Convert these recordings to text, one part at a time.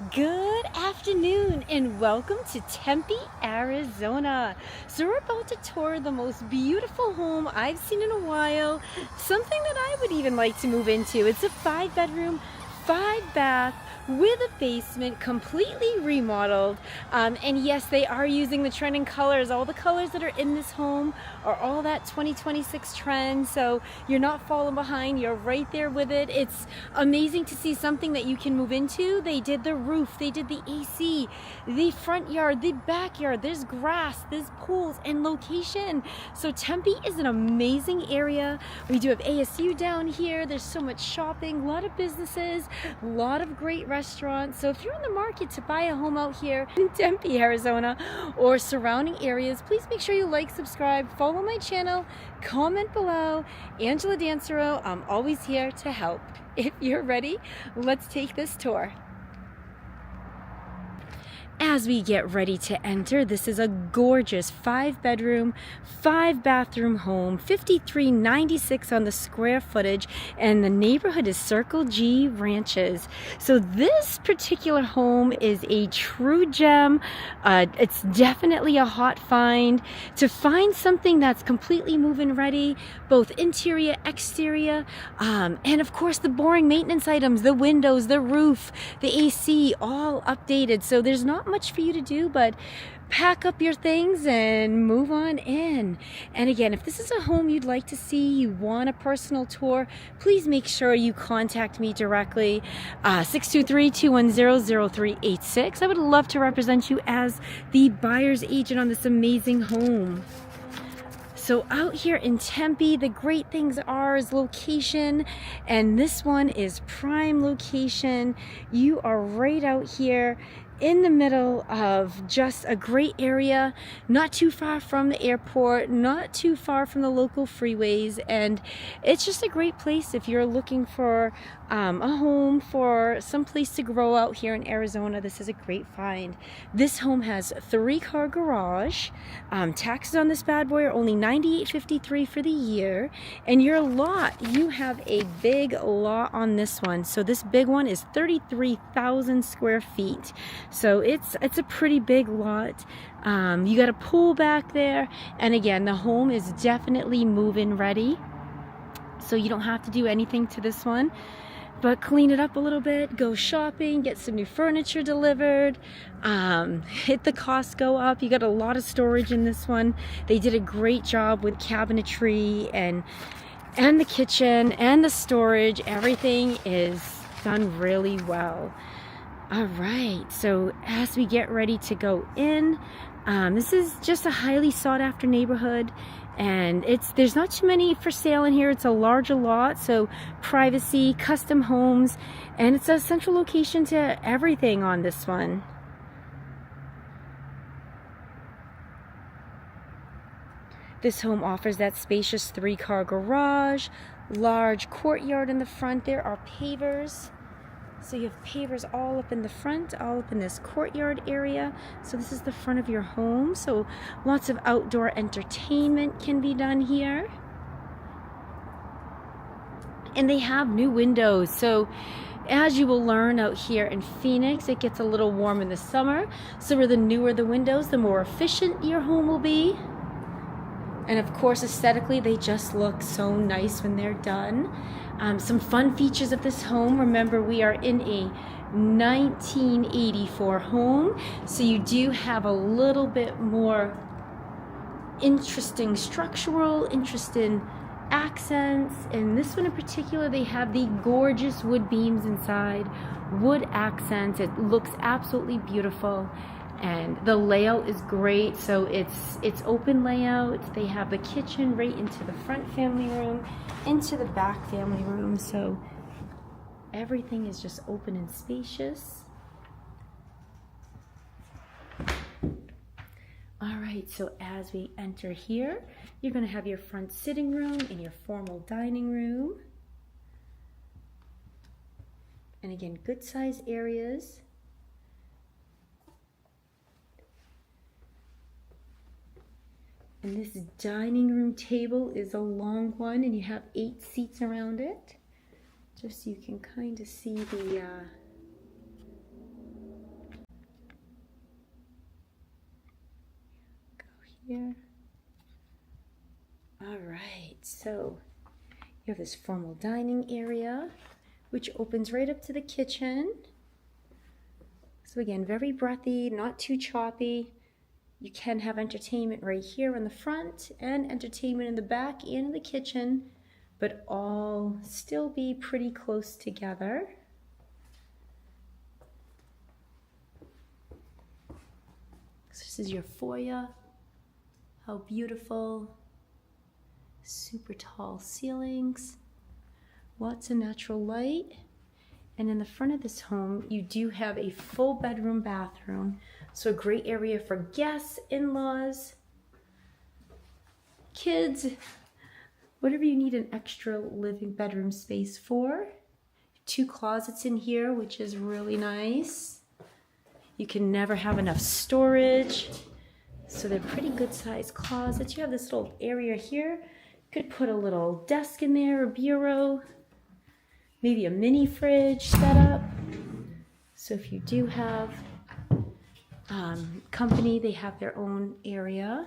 Good afternoon and welcome to Tempe, Arizona. So we're about to tour the most beautiful home I've seen in a while, something that I would even like to move into. It's a 5-bedroom, 5-bath with a basement, completely remodeled. And yes, they are using the trending colors. All the colors that are in this home are all that 2026 trend. So you're not falling behind. You're right there with it. It's amazing to see something that you can move into. They did the roof, they did the AC, the front yard, the backyard. There's grass, there's pools, and location. So Tempe is an amazing area. We do have ASU down here. There's so much shopping, a lot of businesses, a lot of great restaurants. So if you're in the market to buy a home out here in Tempe, Arizona, or surrounding areas, please make sure you like, subscribe, follow my channel, comment below. Angela Dancero, I'm always here to help. If you're ready, let's take this tour. As we get ready to enter, this is a gorgeous 5-bedroom, 5-bathroom home, $53.96 on the square footage, and the neighborhood is Circle G Ranches. So this particular home is a true gem. It's definitely a hot find. To find something that's completely move-in ready, both interior, exterior, and of course the boring maintenance items, the windows, the roof, the AC, all updated. So there's not much for you to do but pack up your things and move on in. And again, if this is a home you'd like to see, you want a personal tour, please make sure you contact me directly. 623-210-0386. I would love to represent you as the buyer's agent on this amazing home. So out here in Tempe, the great things are is location, and this one is prime location. You are right out here in the middle of just a great area, not too far from the airport, not too far from the local freeways, and it's just a great place if you're looking for a home, for some place to grow out here in Arizona. This is a great find. This home has 3-car garage. Taxes on this bad boy are only $98.53 for the year, and your lot, you have a big lot on this one. So this big one is 33,000 square feet. So it's a pretty big lot. You got a pool back there, and again, the home is definitely move-in ready, so you don't have to do anything to this one but clean it up a little bit, go shopping, get some new furniture delivered, hit the Costco up. You got a lot of storage in this one. They did a great job with cabinetry and the kitchen and the storage. Everything is done really well. All right, so as we get ready to go in, this is just a highly sought after neighborhood, and there's not too many for sale in here. It's a larger lot, so privacy, custom homes, and it's a central location to everything on this one. This home offers that spacious 3-car garage, large courtyard in the front. There are pavers. So you have pavers all up in the front, all up in this courtyard area. So this is the front of your home. So lots of outdoor entertainment can be done here. And they have new windows. So as you will learn out here in Phoenix, it gets a little warm in the summer. So the newer the windows, the more efficient your home will be. And of course, aesthetically, they just look so nice when they're done. Some fun features of this home. Remember, we are in a 1984 home, so you do have a little bit more interesting accents. In this one in particular, they have the gorgeous wood beams inside, wood accents. It looks absolutely beautiful. And the layout is great, so it's open layout. They have the kitchen right into the front family room, into the back family room, so everything is just open and spacious. All right, so as we enter here, you're going to have your front sitting room and your formal dining room. And again, good size areas. And this dining room table is a long one, and you have 8 seats around it. Just so you can kind of see here. All right, so you have this formal dining area, which opens right up to the kitchen. So again, very breathy, not too choppy. You can have entertainment right here in the front and entertainment in the back and in the kitchen, but all still be pretty close together. So this is your foyer. How beautiful. Super tall ceilings. Lots of natural light. And in the front of this home, you do have a full bedroom bathroom. So a great area for guests, in-laws, kids, whatever you need an extra living bedroom space for. 2 closets in here, which is really nice. You can never have enough storage. So they're pretty good sized closets. You have this little area here. You could put a little desk in there, a bureau, maybe a mini fridge set up. So if you do have company, they have their own area.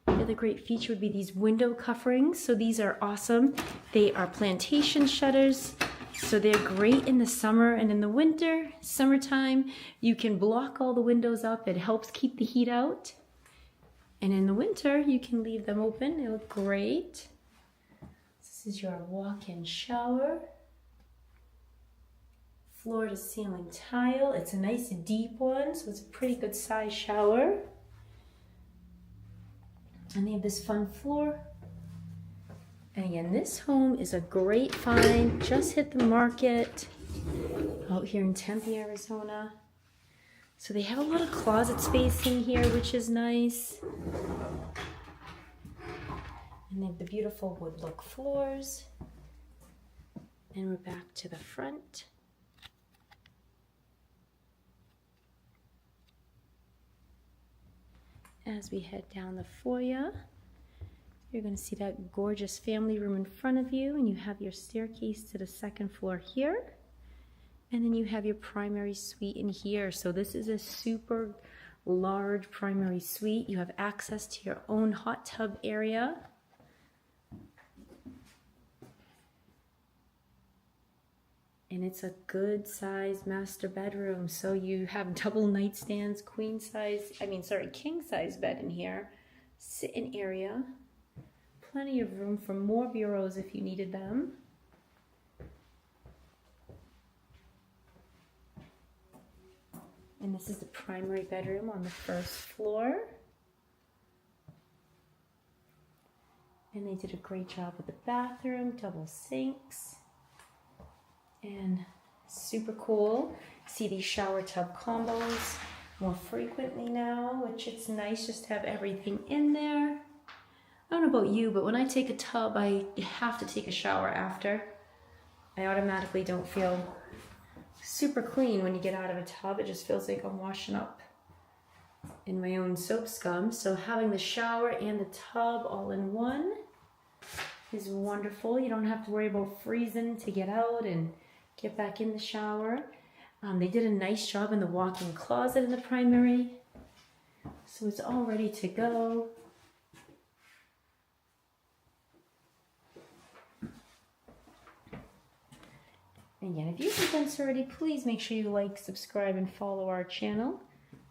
The other great feature would be these window coverings. So these are awesome. They are plantation shutters. So they're great in the summer and in the winter. Summertime, you can block all the windows up. It helps keep the heat out. And in the winter, you can leave them open. They look great. This is your walk-in shower. Floor to ceiling tile. It's a nice deep one, so it's a pretty good size shower. And they have this fun floor. And again, this home is a great find. Just hit the market out here in Tempe, Arizona. So they have a lot of closet space in here, which is nice. And they have the beautiful wood look floors. And we're back to the front. As we head down the foyer, you're going to see that gorgeous family room in front of you, and you have your staircase to the 2nd floor here. And then you have your primary suite in here. So this is a super large primary suite. You have access to your own hot tub area. And it's a good size master bedroom. So you have double nightstands, king size bed in here. Sit-in area. Plenty of room for more bureaus if you needed them. And this is the primary bedroom on the 1st floor. And they did a great job with the bathroom, double sinks. And super cool. See these shower tub combos more frequently now, which it's nice just to have everything in there. I don't know about you, but when I take a tub, I have to take a shower after. I automatically don't feel super clean when you get out of a tub. It just feels like I'm washing up in my own soap scum. So having the shower and the tub all in one is wonderful. You don't have to worry about freezing to get out and get back in the shower. They did a nice job in the walk-in closet in the primary. So it's all ready to go. Again, if you haven't done so already, please make sure you like, subscribe, and follow our channel.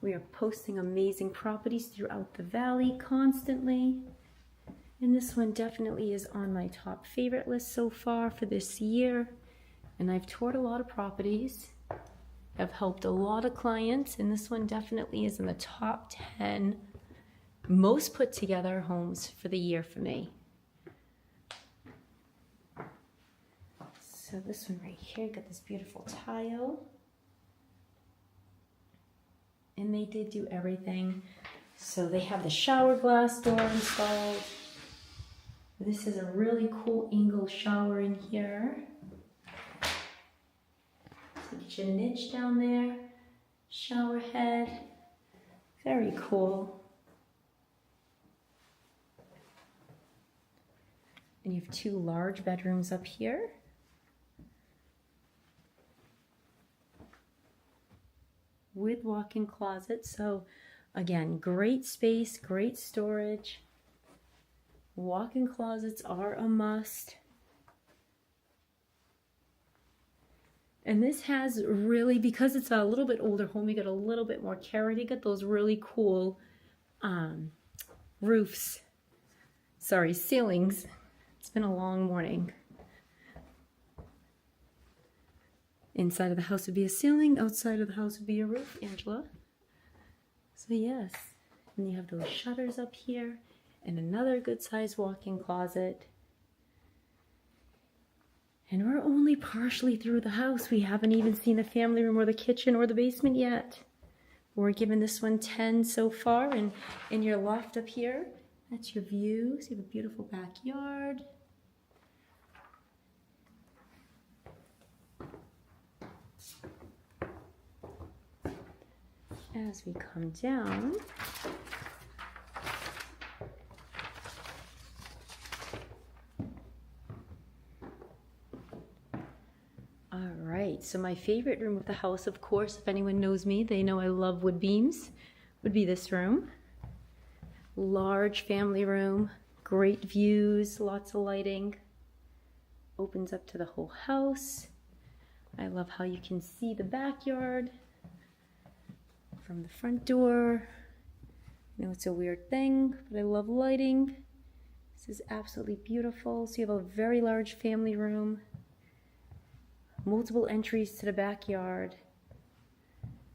We are posting amazing properties throughout the valley constantly. And this one definitely is on my top favorite list so far for this year. And I've toured a lot of properties. I've helped a lot of clients, and this one definitely is in the top 10 most put together homes for the year for me. So this one right here, got this beautiful tile. And they did do everything. So they have the shower glass door installed. This is a really cool angle shower in here. So get your niche down there, shower head, very cool. And you have 2 large bedrooms up here. With walk-in closets, so Again, great space, great storage. Walk-in closets are a must. And this has really, because it's a little bit older home, you got a little bit more carrot. You got those really cool ceilings. It's been a long morning. Inside of the house would be a ceiling, outside of the house would be a roof, Angela. So yes, and you have those shutters up here, and another good sized walk-in closet. And we're only partially through the house. We haven't even seen the family room or the kitchen or the basement yet. We're giving this one 10 so far. And in your loft up here, that's your view. So you have a beautiful backyard. As we come down, so my favorite room of the house, of course, if anyone knows me, they know I love wood beams, would be this room. Large family room, great views, lots of lighting. Opens up to the whole house. I love how you can see the backyard from the front door. I know it's a weird thing, but I love lighting. This is absolutely beautiful. So you have a very large family room. Multiple entries to the backyard.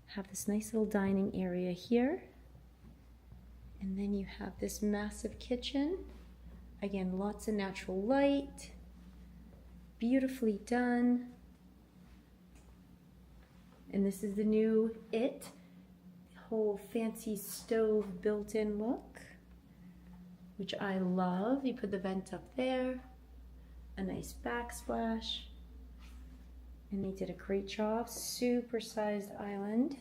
Have this nice little dining area here. And then you have this massive kitchen. Again, lots of natural light. Beautifully done. And this is the new the whole fancy stove built-in look, which I love. You put the vent up there, a nice backsplash. And they did a great job. Super sized island.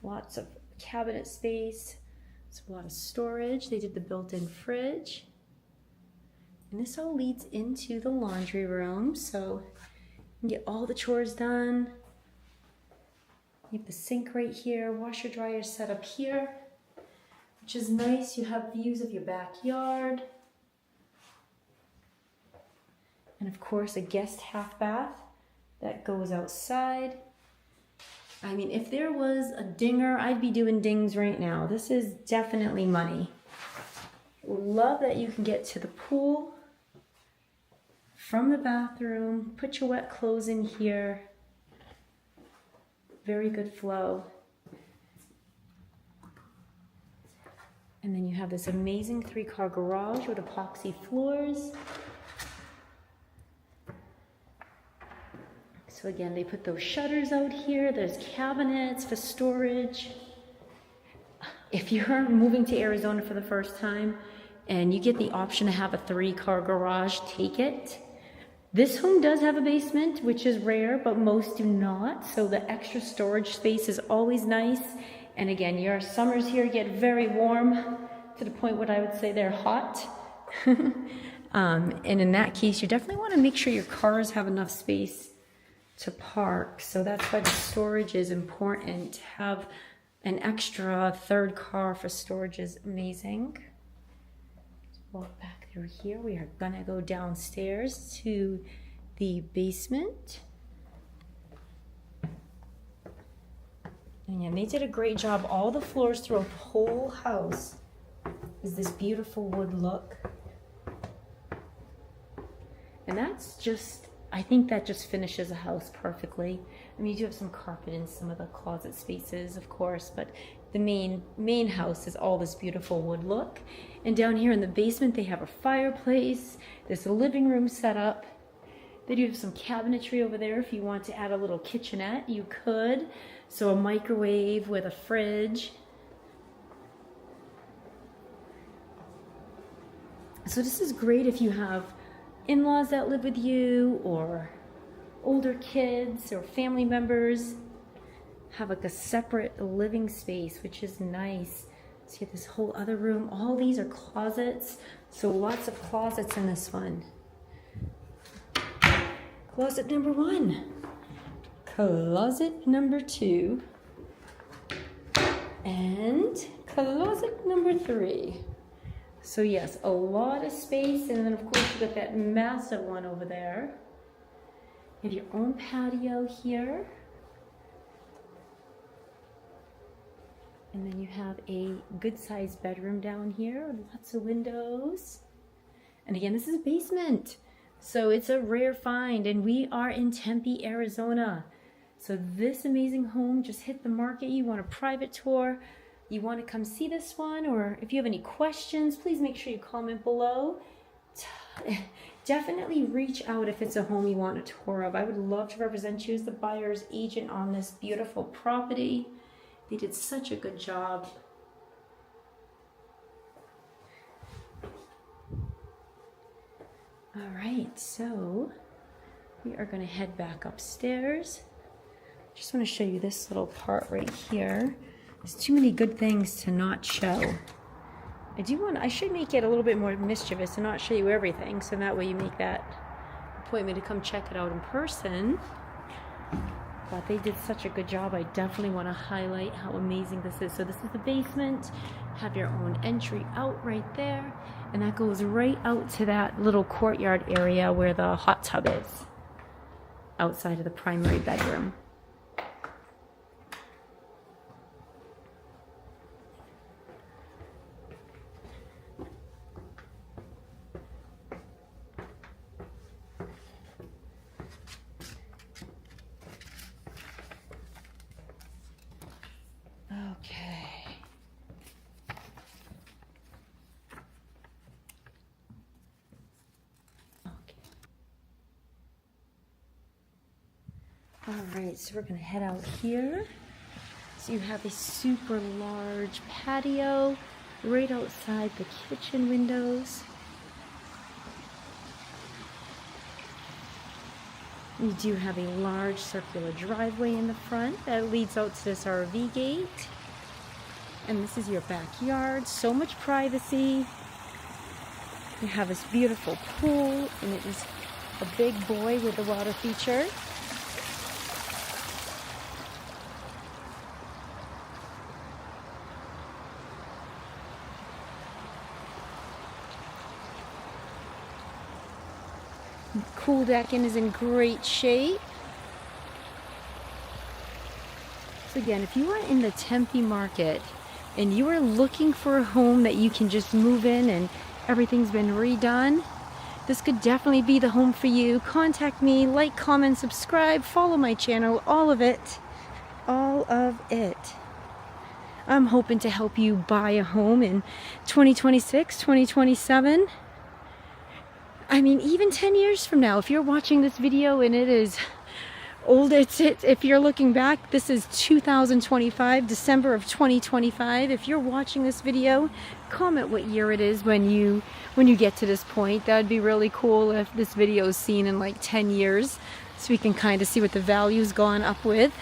Lots of cabinet space. So a lot of storage. They did the built-in fridge. And this all leads into the laundry room. So you can get all the chores done. You have the sink right here. Washer dryer set up here, which is nice. You have views of your backyard. And of course, a guest half bath that goes outside. I mean, if there was a dinger, I'd be doing dings right now. This is definitely money. Love that you can get to the pool from the bathroom. Put your wet clothes in here. Very good flow. And then you have this amazing 3-car garage with epoxy floors. So again, they put those shutters out here. There's cabinets for storage. If you're moving to Arizona for the first time and you get the option to have a 3-car garage, take it. This home does have a basement, which is rare, but most do not. So the extra storage space is always nice. And again, your summers here get very warm to the point where I would say they're hot. And in that case, you definitely want to make sure your cars have enough space to park. So that's why the storage is important. To have an extra 3rd car for storage is amazing. Walk back through here. We are gonna go downstairs to the basement. And yeah, they did a great job. All the floors throughout the whole house is this beautiful wood look. And that's just, I think that just finishes a house perfectly. I mean, you do have some carpet in some of the closet spaces, of course, but the main house is all this beautiful wood look. And down here in the basement, they have a fireplace. There's a living room set up. They do have some cabinetry over there. If you want to add a little kitchenette, you could. So a microwave with a fridge. So this is great if you have in-laws that live with you, or older kids or family members. Have like a separate living space, which is nice. So you have this whole other room. All these are closets, so lots of closets in this one. Closet number 1. Closet number 2. And closet number 3. So yes, a lot of space, and then of course you got that massive one over there. You have your own patio here. And then you have a good sized bedroom down here, lots of windows. And again, this is a basement. So it's a rare find, and we are in Tempe, Arizona. So this amazing home just hit the market. You want a private tour, you want to come see this one, or if you have any questions, please make sure you comment below. Definitely reach out if it's a home you want a tour of. I would love to represent you as the buyer's agent on this beautiful property. They did such a good job. All right, so we are going to head back upstairs. Just want to show you this little part right here. There's too many good things to not show. I should make it a little bit more mischievous and not show you everything, so that way you make that appointment to come check it out in person. But they did such a good job. I definitely want to highlight how amazing this is. So this is the basement. Have your own entry out right there, and that goes right out to that little courtyard area where the hot tub is, outside of the primary bedroom. Okay. All right, so we're going to head out here. So you have a super large patio right outside the kitchen windows. You do have a large circular driveway in the front that leads out to this RV gate. And this is your backyard. So much privacy. You have this beautiful pool, and it is a big boy with a water feature. Cool decking is in great shape. So again, if you are in the Tempe market and you are looking for a home that you can just move in and everything's been redone, this could definitely be the home for you. Contact me, like, comment, subscribe, follow my channel, all of it. All of it. I'm hoping to help you buy a home in 2026, 2027. I mean, even 10 years from now, if you're watching this video and it is old, if you're looking back, this is 2025, December of 2025. If you're watching this video, comment what year it is when you get to this point. That would be really cool if this video is seen in like 10 years, so we can kind of see what the value's gone up with.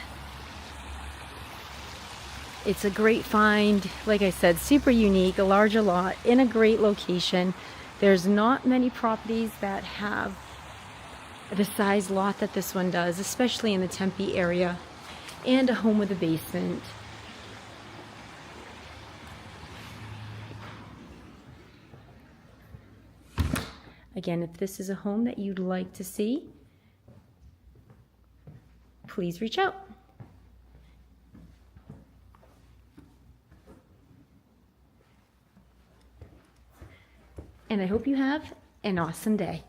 It's a great find. Like I said, super unique, a larger lot in a great location. There's not many properties that have the size lot that this one does, especially in the Tempe area, and a home with a basement. Again, if this is a home that you'd like to see, please reach out. And I hope you have an awesome day.